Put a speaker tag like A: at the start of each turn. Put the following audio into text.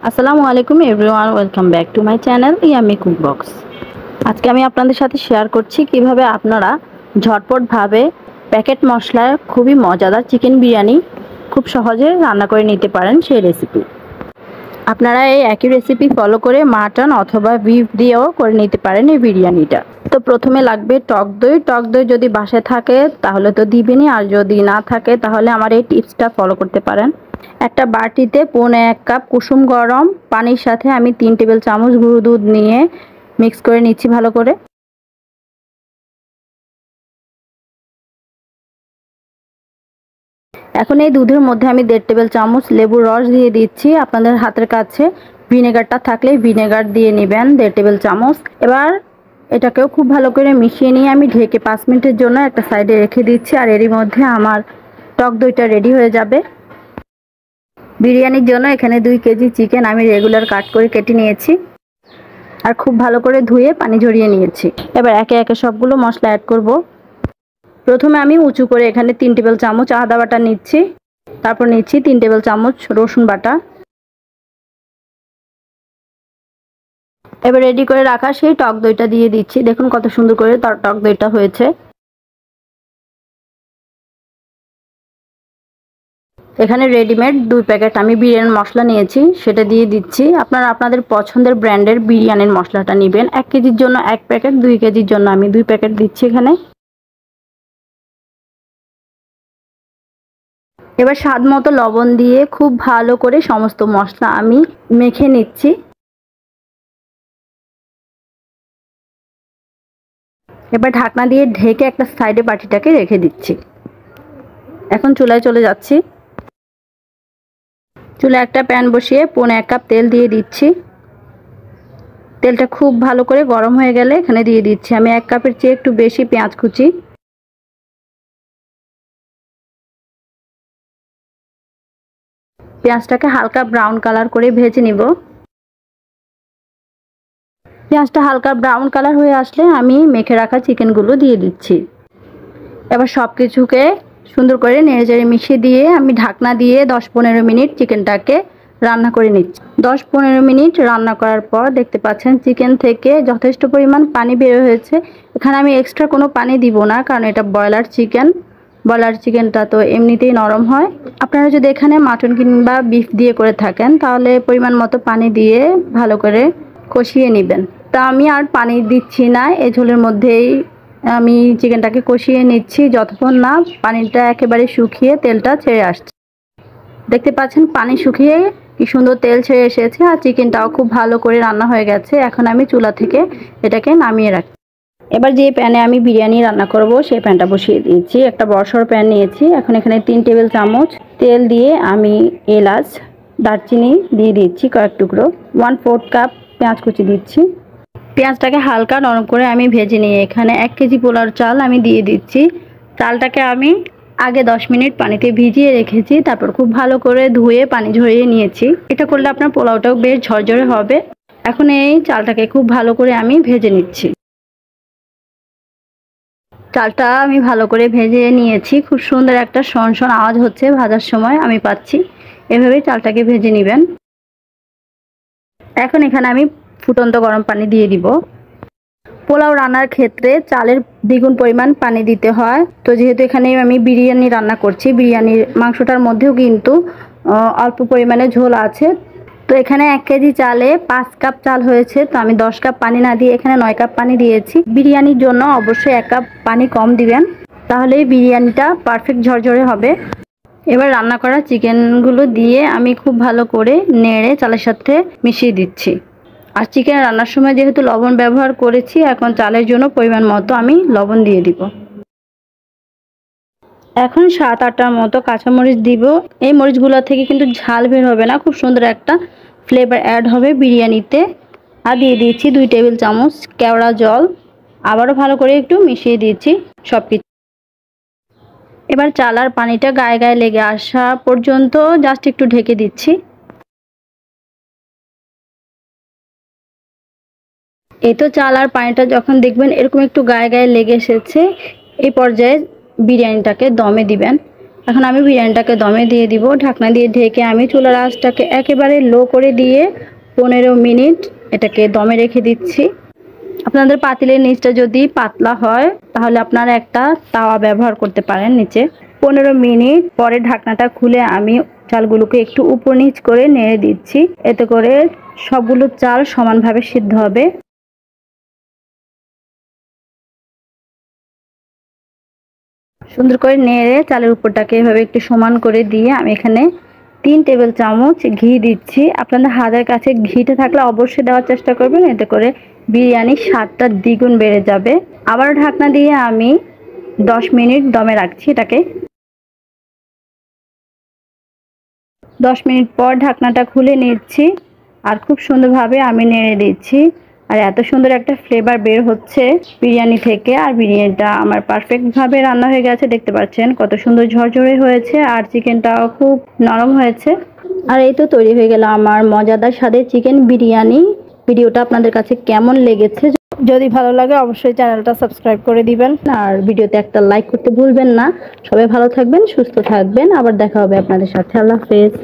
A: আসসালামু আলাইকুম everyone, welcome back to my channel Yummy Cook Box. আজকে আমি আপনাদের সাথে শেয়ার করছি কিভাবে আপনারা ঝটপটভাবে প্যাকেট মশলার খুবই মজাদার চিকেন বিরিয়ানি খুব সহজে রান্না করে নিতে পারেন সেই রেসিপি। আপনারা এই একই রেসিপি ফলো করে মাটন অথবা বিফ দিয়েও করে নিতে পারেন এই বিরিয়ানিটা। তো প্রথমে লাগবে টক দই। টক দই যদি বাসায় থাকে তাহলে তো দিবেনই, আর যদি না থাকে তাহলে আমার এই টিপসটা ফলো করতে পারেন। একটা বাটিতে 1.5 কাপ কুসুম গরম পানির সাথে আমি 3 টেবিল চামচ গুঁড়ো দুধ নিয়ে মিক্স করে নিচ্ছি ভালো করে। এখন এই দুধের মধ্যে আমি 1.5 টেবিল চামচ লেবুর রস দিয়ে দিচ্ছি। আপনাদের হাতের কাছে ভিনেগারটা থাকলে ভিনেগার দিয়ে নেবেন 1.5 টেবিল চামচ। এবার এটাকেও খুব ভালো করে মিশিয়ে নিয়ে আমি ঢেকে 5 মিনিটের জন্য একটা সাইডে রেখে দিচ্ছি। আর এরই মধ্যে আমার টক দইটা রেডি হয়ে যাবে। বিরিয়ানির জন্য এখানে 2 কেজি চিকেন আমি রেগুলার কাট করে কেটে নিয়েছি আর খুব ভালো করে ধুয়ে পানি ঝরিয়ে নিয়েছি। এবার একে একে সবগুলো মশলা অ্যাড করব। প্রথমে আমি উঁচু করে এখানে 3 টেবিল চামচ আদা বাটা নিচ্ছি, তারপর নিচ্ছি 3 টেবিল চামচ রসুন বাটা। এবার রেডি করে রাখা সেই টক দইটা দিয়ে দিচ্ছি। দেখুন কত সুন্দর করে টক দইটা হয়েছে। এখানে রেডিমেড 2 প্যাকেট আমি বিরিয়ানির মশলা নিয়েছি, সেটা দিয়ে দিচ্ছি। আপনারা আপনাদের পছন্দের ব্র্যান্ডের বিরিয়ানির মশলাটা নেবেন। 1 কেজির জন্য 1 প্যাকেট, 2 কেজির জন্য আমি 2 প্যাকেট দিচ্ছি এখানে। এবার স্বাদ মতো লবণ দিয়ে খুব ভালো করে সমস্ত মশলা আমি মেখে নিচ্ছি। এবার ঢাকনা দিয়ে ঢেকে একটা সাইডে বাটিটাকে রেখে দিচ্ছি। এখন চুলায় চলে যাচ্ছি। চুলায় একটা প্যান বসিয়ে 1.5 কাপ তেল দিয়ে দিচ্ছি। তেলটা খুব ভালো করে গরম হয়ে গেলে এখানে দিয়ে দিচ্ছি আমি 1 কাপের চেয়ে একটু বেশি পেঁয়াজ কুচি। পেঁয়াজটাকে হালকা ব্রাউন কালার করে ভেজে নিব। পেঁয়াজটা হালকা ব্রাউন কালার হয়ে আসলে আমি মেখে রাখা চিকেনগুলো দিয়ে দিচ্ছি। এবার সব কিছুকে সুন্দর করে নেড়েচেড়ে মিশিয়ে দিয়ে আমি ঢাকনা দিয়ে 10-15 মিনিট চিকেনটাকে রান্না করে নিচ্ছি। 10-15 মিনিট রান্না করার পর দেখতে পাচ্ছেন চিকেন থেকে যথেষ্ট পরিমাণ পানি বের হয়েছে। এখানে আমি এক্সট্রা কোনো পানি দিব না, কারণ এটা ব্রয়লার চিকেন। ব্রয়লার চিকেনটা তো এমনিতেই নরম হয়। আপনারা যদি এখানে মাটন কিংবা বিফ দিয়ে করে থাকেন তাহলে পরিমাণ মতো পানি দিয়ে ভালো করে কষিয়ে নেবেন। তা আমি আর পানি দিচ্ছি না, এই ঝোলের মধ্যেই আমি চিকেনটাকে কষিয়ে নিচ্ছি যতক্ষণ না পানিটা একেবারে শুকিয়ে তেলটা ছেড়ে আসছে। দেখতে পাচ্ছেন পানি শুকিয়ে কি সুন্দর তেল ছেড়ে এসেছে আর চিকেনটাও খুব ভালো করে রান্না হয়ে গেছে। এখন আমি চুলা থেকে এটাকে নামিয়ে রাখছি। এবার যে প্যানে আমি বিরিয়ানি রান্না করব সেই প্যানটা বসিয়ে দিয়েছি। একটা বড়সড় প্যান নিয়েছি। এখন এখানে 3 টেবিল চামচ তেল দিয়ে আমি এলাচ দারচিনি দিয়ে দিচ্ছি কয়েক টুকরো। 1/4 কাপ পেঁয়াজ কুচি দিচ্ছি। পেঁয়াজটাকে হালকা নরম করে আমি ভেজে নিয়ে এখানে 1 কেজি পোলার চাল আমি দিয়ে দিচ্ছি। চালটাকে আমি আগে 10 মিনিট পানিতে ভিজিয়ে রেখেছি, তারপর খুব ভালো করে ধুয়ে পানি ঝরিয়ে নিয়েছি। এটা করলে আপনার পোলাওটাও বেশ ঝরঝরে হবে। এখন এই চালটাকে খুব ভালো করে আমি ভেজে নিচ্ছি। চালটা আমি ভালো করে ভেজে নিয়েছি। খুব সুন্দর একটা শনশন আওয়াজ হচ্ছে ভাজার সময় আমি পাচ্ছি। এভাবেই চালটাকে ভেজে নেবেন। এখন এখানে আমি ফুটন্ত গরম পানি দিয়ে দিব। পোলাও রান্নার ক্ষেত্রে চালের দ্বিগুণ পরিমাণ পানি দিতে হয়। তো যেহেতু এখানে আমি বিরিয়ানি রান্না করছি, বিরিয়ানির মাংসটার মধ্যেও কিন্তু অল্প পরিমাণে ঝোল আছে। তো এখানে 1 কেজি চালে 5 কাপ চাল হয়েছে, তো আমি 10 কাপ পানি না দিয়ে এখানে 9 কাপ পানি দিয়েছি। বিরিয়ানির জন্য অবশ্যই 1 কাপ পানি কম দিবেন, তাহলেই বিরিয়ানিটা পারফেক্ট ঝরঝরে হবে। এবার রান্না করা চিকেনগুলো দিয়ে আমি খুব ভালো করে নেড়ে চালের সাথে মিশিয়ে দিচ্ছি। আর চিকেন রান্নার সময় যেহেতু লবণ ব্যবহার করেছি, এখন চালের জন্য পরিমাণ মতো আমি লবণ দিয়ে দিব। এখন 7-8টার মতো কাঁচামরিচ দিব। এই মরিচগুলো থেকে কিন্তু ঝাল বের হবে না, খুব সুন্দর একটা ফ্লেভার অ্যাড হবে বিরিয়ানিতে। আর দিয়ে দিচ্ছি 2 টেবিল চামচ কেওড়া জল। আবারও ভালো করে একটু মিশিয়ে দিচ্ছি সব কিছু। এবার চাল আর পানিটা গায়ে গায়ে লেগে আসা পর্যন্ত জাস্ট একটু ঢেকে দিচ্ছি। এই তো চাল আর পানিটা যখন দেখবেন এরকম একটু গায়ে গায়ে লেগে এসেছে, এই পর্যায়ে বিরিয়ানিটাকে দমে দিবেন। এখন আমি বিরিয়ানিটাকে দমে দিয়ে দিব। ঢাকনা দিয়ে ঢেকে আমি চুলার আঁচটাকে একেবারে লো করে দিয়ে 15 মিনিট এটাকে দমে রেখে দিচ্ছি। আপনাদের পাতিলের নিচটা যদি পাতলা হয় তাহলে আপনারা একটা তাওয়া ব্যবহার করতে পারেন নিচে। 15 মিনিট পরে ঢাকনাটা খুলে আমি চালগুলোকে একটু উপর নিচ করে নেড়ে দিচ্ছি, এতে করে সবগুলো চাল সমানভাবে সিদ্ধ হবে। সুন্দর করে নেড়ে চালের উপরটাকে এভাবে একটু সমান করে দিয়ে আমি এখানে 3 টেবিল চামচ ঘি দিচ্ছি। আপনাদের হাতের কাছে ঘিটা থাকলে অবশ্যই দেওয়ার চেষ্টা করবেন, এতে করে বিরিয়ানির স্বাদটা দ্বিগুণ বেড়ে যাবে। আবার ঢাকনা দিয়ে আমি 10 মিনিট দমে রাখছি এটাকে। 10 মিনিট পর ঢাকনাটা খুলে নিচ্ছি আর খুব সুন্দরভাবে আমি নেড়ে দিচ্ছি। আর এত সুন্দর একটা ফ্লেভার বের হচ্ছে বিরিয়ানি থেকে। আর বিরিয়ানিটা আমার পারফেক্টভাবে রান্না হয়ে গেছে, দেখতে পাচ্ছেন কত সুন্দর ঝরঝরে হয়েছে আর চিকেনটাও খুব নরম হয়েছে। আর এই তো তৈরি হয়ে গেল আমার মজাদার স্বাদের চিকেন বিরিয়ানি। ভিডিওটা আপনাদের কাছে কেমন লেগেছে? যদি ভালো লাগে অবশ্যই চ্যানেলটা সাবস্ক্রাইব করে দিবেন আর ভিডিওতে একটা লাইক করতে ভুলবেন না। সবাই ভালো থাকবেন, সুস্থ থাকবেন, আবার দেখা হবে আপনাদের সাথে। আল্লাহ হাফেজ।